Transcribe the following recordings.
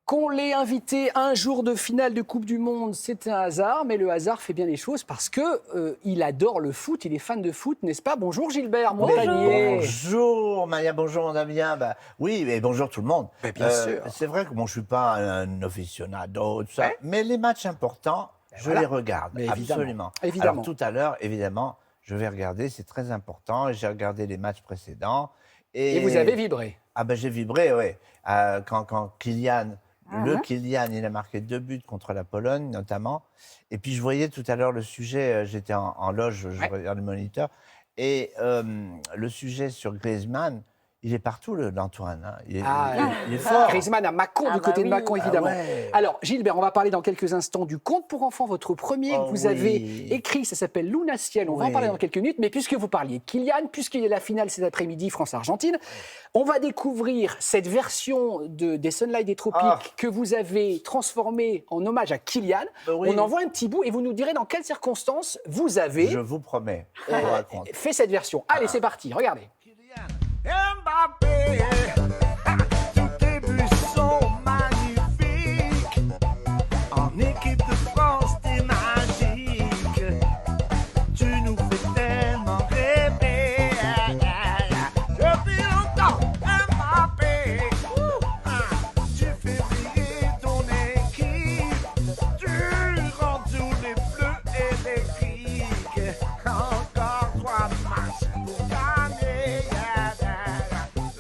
Qu'on l'ait invité un jour de finale de Coupe du Monde, c'est un hasard, mais le hasard fait bien les choses parce que il adore le foot, il est fan de foot, n'est-ce pas? Bonjour Gilbert Montagnier. Bonjour Maya, bonjour mon Damien. Oui, et bonjour tout le monde. Mais bien sûr. C'est vrai que moi je suis pas un aficionado, tout ça, Ouais. mais les matchs importants, je voilà. les regarde, Mais évidemment. absolument. Évidemment. Alors tout à l'heure, évidemment, je vais regarder, c'est très important. J'ai regardé les matchs précédents. Et vous avez vibré. Ah ben j'ai vibré, oui. Quand Kylian, Kylian, il a marqué 2 buts contre la Pologne notamment. Et puis je voyais tout à l'heure le sujet, j'étais en loge, je Ouais. regardais le moniteur. Et le sujet sur Griezmann, il est partout, l'Antoine. Hein. Il est fort. Griezmann à Mâcon, Ah du bah côté de oui. Mâcon, évidemment. Ah ouais. Alors, Gilbert, on va parler dans quelques instants du conte pour enfants, votre premier que Oh vous oui. avez écrit, ça s'appelle Luna Ciel. On va en Oui. parler dans quelques minutes. Mais puisque vous parliez de Kylian, puisqu'il y a la finale cet après-midi, France-Argentine, on va découvrir cette version des Sunlight des Tropiques Ah. que vous avez transformée en hommage à Kylian. Oui. On en voit un petit bout et vous nous direz dans quelles circonstances vous avez Je vous promets, je vous raconte. fait cette version. Allez, c'est parti, regardez. Mbappé, tous tes buts sont magnifiques. En équipe de France, t'es magique. Tu nous fais tellement rêver. Depuis longtemps, Mbappé, tu fais briller ton équipe. Tu rends tous les bleus électriques. Encore 3 matchs pour gagner.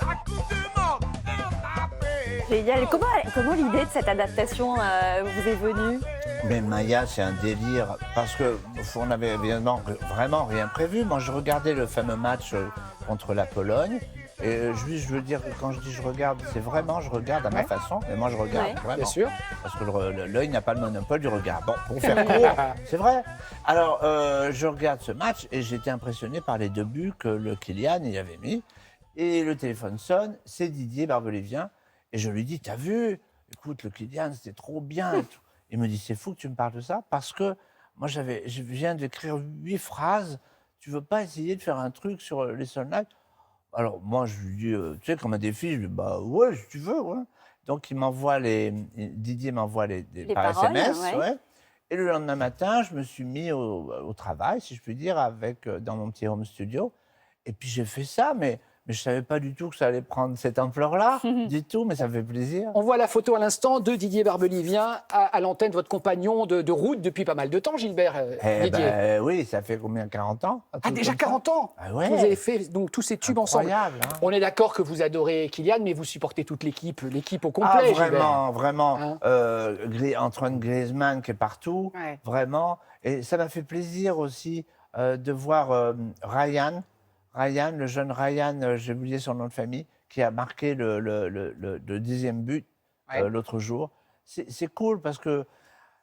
La Coupe du Monde, Mbappé. Génial. Comment l'idée de cette adaptation vous est venue? Mais Maya, c'est un délire, parce que on n'avait évidemment vraiment rien prévu. Moi, je regardais le fameux match contre la Pologne. Et je veux dire, quand je dis je regarde, c'est vraiment, je regarde à ma façon. Mais moi, je regarde, Ouais. vraiment. Bien sûr. Parce que l'œil n'a pas le monopole du regard. Bon, pour faire court, c'est vrai. Alors, je regarde ce match et j'étais impressionné par les 2 buts que le Kylian y avait mis. Et le téléphone sonne, c'est Didier Barbelivien. Et je lui dis, t'as vu? Écoute, le Kylian, c'était trop bien. Et tout. Il me dit, c'est fou que tu me parles de ça parce que moi, je viens d'écrire 8 phrases. Tu veux pas essayer de faire un truc sur les Sunlight? Alors, moi, je lui dis, tu sais, comme un défi, je lui dis, bah ouais, si tu veux, ouais. Donc, Didier m'envoie Les par paroles, SMS, ouais. ouais. Et le lendemain matin, je me suis mis au travail, si je puis dire, dans mon petit home studio. Et puis, j'ai fait ça, mais je ne savais pas du tout que ça allait prendre cette ampleur-là, du tout, mais ça me fait plaisir. On voit la photo à l'instant de Didier Barbelivien à l'antenne, votre compagnon de route depuis pas mal de temps, Gilbert Eh Didier. ben, oui, ça fait combien, 40 ans? un Ah, truc déjà comme ça 40 ans Ah ouais. que vous avez fait donc, tous ces tubes ensemble. Incroyable, hein. On est d'accord que vous adorez Kylian, mais vous supportez toute l'équipe au complet, Ah, Gilbert. vraiment, vraiment. Hein Antoine Griezmann qui est partout, Ouais. vraiment. Et ça m'a fait plaisir aussi de voir Ryan, le jeune Ryan, j'ai oublié son nom de famille, qui a marqué le 10e but Ouais. l'autre jour. C'est cool parce que,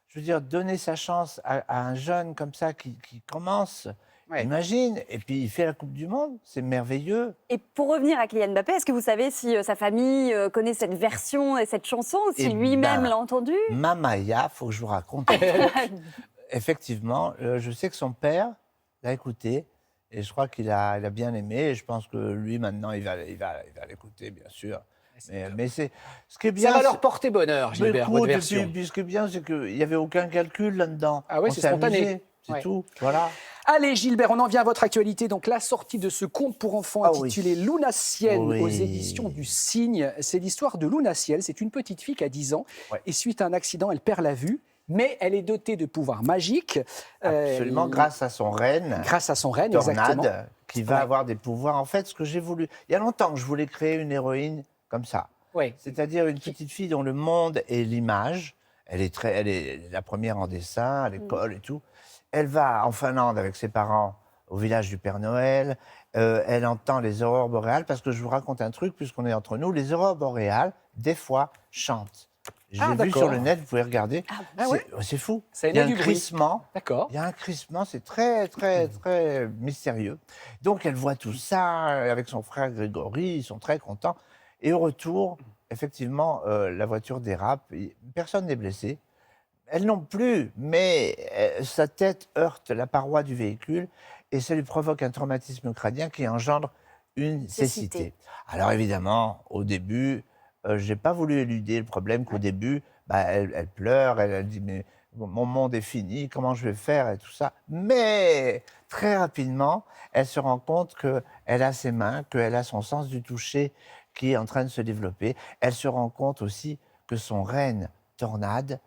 je veux dire, donner sa chance à un jeune comme ça qui commence, Ouais. imagine, et puis il fait la Coupe du Monde, c'est merveilleux. Et pour revenir à Kylian Mbappé, est-ce que vous savez si sa famille connaît cette version et cette chanson, si Eh lui-même ben, l'a entendue? Mamaya, faut que je vous raconte un truc. Effectivement, je sais que son père l'a écouté et je crois qu'il a bien aimé. Et je pense que lui, maintenant, il va l'écouter, bien sûr. Mais c'est ce qui est bien. Ça va c'est- leur porter bonheur, Mais Gilbert, écoute, votre et version. puis, ce qui est bien, c'est qu'il n'y avait aucun calcul là-dedans. Ah ouais, On c'est s'est spontané. amusé, c'est Ouais. tout. Voilà. Allez, Gilbert, on en vient à votre actualité. Donc, la sortie de ce conte pour enfants Ah oui. intitulé Luna Ciel Oui. aux éditions du Cygne. C'est l'histoire de Luna Ciel. C'est une petite fille qui a 10 ans. Ouais. Et suite à un accident, elle perd la vue. Mais elle est dotée de pouvoirs magiques. Absolument, grâce à son reine. Grâce à son règne, exactement. Tornade, qui va Ouais. avoir des pouvoirs. En fait, ce que j'ai voulu. Il y a longtemps que je voulais créer une héroïne comme ça. Oui. C'est-à-dire une petite fille dont le monde est l'image. Elle est la première en dessin, à l'école et tout. Elle va en Finlande avec ses parents au village du Père Noël. Elle entend les aurores boréales, parce que je vous raconte un truc, puisqu'on est entre nous, les aurores boréales, des fois, chantent. J'ai vu d'accord. sur le net, vous pouvez regarder. Ah ouais. C'est fou. Ça Il y a émet un du bruit. crissement. D'accord. Il y a un crissement, c'est très, très, très mystérieux. Donc, elle voit tout ça avec son frère Grégory, ils sont très contents. Et au retour, effectivement, la voiture dérape, personne n'est blessé. Elle non plus, mais sa tête heurte la paroi du véhicule et ça lui provoque un traumatisme crânien qui engendre une cécité. Alors évidemment, au début, j'ai pas voulu éluder le problème qu'au début, bah, elle pleure, elle dit mais mon monde est fini, comment je vais faire et tout ça. Mais très rapidement, elle se rend compte qu'elle a ses mains, qu'elle a son sens du toucher qui est en train de se développer. Elle se rend compte aussi que son reine Tornade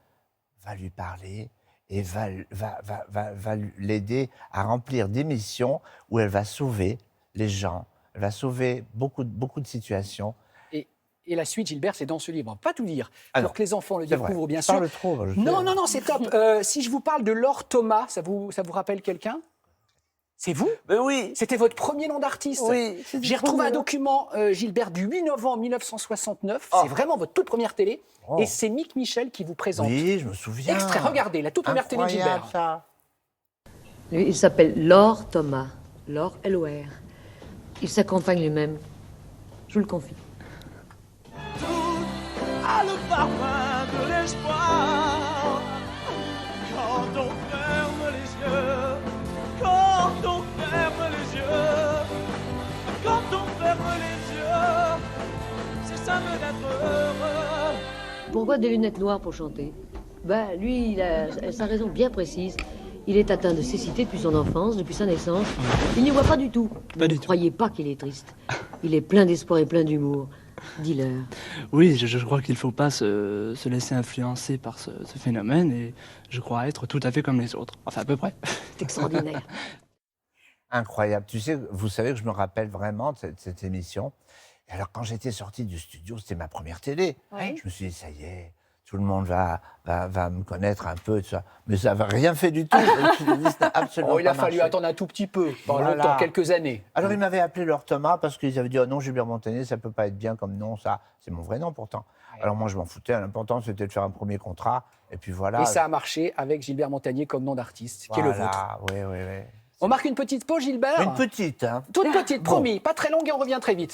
va lui parler et va l'aider à remplir des missions où elle va sauver les gens, elle va sauver beaucoup de situations. Et la suite, Gilbert, c'est dans ce livre. Pas tout dire, Ah pour non, que les enfants le c'est vrai. découvrent, bien Je sûr. parle trop, je sais. Non, c'est top. Si je vous parle de Laure Thomas, ça vous rappelle quelqu'un? C'est vous? Mais oui, C'était votre premier nom d'artiste. oui. J'ai retrouvé un document, Gilbert, du 8 novembre 1969. Oh. C'est vraiment votre toute première télé. Oh. Et c'est Mick Michel qui vous présente. Oui, je me souviens. Extrait, regardez, la toute première télé de Incroyable, Gilbert. ça. Lui, il s'appelle Laure Thomas. Laure L-O-R. Il s'accompagne lui-même. Je vous le confie. A le parfum de l'espoir. Quand on ferme les yeux, quand on ferme les yeux, quand on ferme les yeux, c'est ça d'être heureux. Pourquoi des lunettes noires pour chanter? Bah, lui, il a sa raison bien précise. Il est atteint de cécité depuis son enfance, depuis sa naissance. Il n'y voit pas du tout. Pas du Ne tout. croyez pas qu'il est triste. Il est plein d'espoir et plein d'humour. Dis-leur. Oui, je crois qu'il ne faut pas se laisser influencer par ce phénomène et je crois être tout à fait comme les autres. Enfin, à peu près. C'est extraordinaire. Incroyable. Tu sais, vous savez que je me rappelle vraiment de cette émission. Et alors, quand j'étais sorti du studio, c'était ma première télé. Ouais. Je me suis dit, ça y est, tout le monde va me connaître un peu, tout ça. Mais ça n'avait rien fait du tout. Je me suis dit, ça n'a absolument Oh, il a pas fallu marché. attendre un tout petit peu, pas Voilà. longtemps, quelques années. Alors, ils m'avaient appelé Laure Thomas parce qu'ils avaient dit, oh non, Gilbert Montagnier, ça ne peut pas être bien comme nom, ça. C'est mon vrai nom pourtant. Alors, moi, je m'en foutais. L'important, c'était de faire un premier contrat. Et puis voilà. Et ça a marché avec Gilbert Montagnier comme nom d'artiste, qui est le vôtre. Oui, oui, oui. On marque une petite pause, Gilbert? Une petite, hein. Toute petite, promis, pas très longue et on revient très vite.